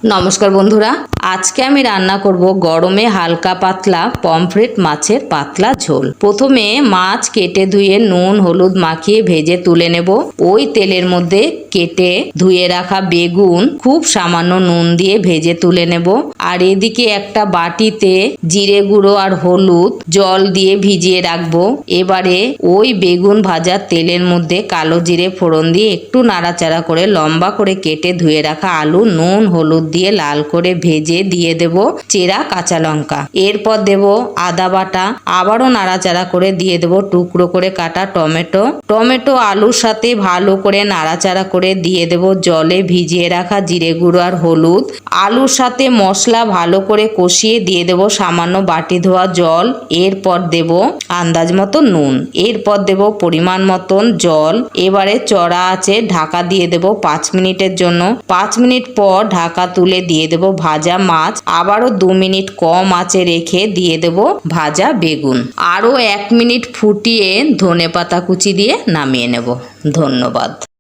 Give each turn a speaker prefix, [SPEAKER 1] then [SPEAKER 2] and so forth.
[SPEAKER 1] নমস্কার বন্ধুরা, আজকে আমি রান্না করব গরমে হালকা পাতলা পমফ্রেট মাছের পাতলা ঝোল। প্রথমে মাছ কেটে ধুয়ে নুন হলুদ মাখিয়ে ভেজে তুলে নেব। ওই তেলের মধ্যে কেটে ধুয়ে রাখা বেগুন খুব সামান্য নুন দিয়ে ভেজে তুলে নেব। আর এদিকে একটা বাটিতে জিরে গুঁড়ো আর হলুদ জল দিয়ে ভিজিয়ে রাখবো। এবারে ওই বেগুন ভাজার তেলের মধ্যে কালো জিরে ফোড়ন দিয়ে একটু নাড়াচাড়া করে লম্বা করে কেটে ধুয়ে রাখা আলু নুন হলুদ দিয়ে লাল করে ভেজে দিয়ে দেব চেরা কাঁচা লঙ্কা। এরপর দেব আদা বাটা, আবারও নাড়াচাড়া করে দিয়ে দেব টুকরো করে কাটা টমেটো আলুর সাথে ভালো করে নাড়াচাড়া করে দিয়ে দেব জলে ভিজিয়ে রাখা জিরে গুঁড়ো আর হলুদ। আলুর সাথে মশলা ভালো করে কষিয়ে দিয়ে দেব সামান্য বাটি ধোয়া জল। এরপর দেব আন্দাজ মতো নুন, এরপর দেব পরিমাণ মতন জল। এবারে চড়া আছে ঢাকা দিয়ে দেব 5 মিনিটের জন্য। 5 মিনিট পর ঢাকা তুলে দিয়ে দেব ভাজা মাছ। আবারও 2 মিনিট কম আঁচে রেখে দিয়ে দেব ভাজা বেগুন। আরও 1 মিনিট ফুটিয়ে ধনেপাতা কুচি দিয়ে নামিয়ে নেব। ধন্যবাদ।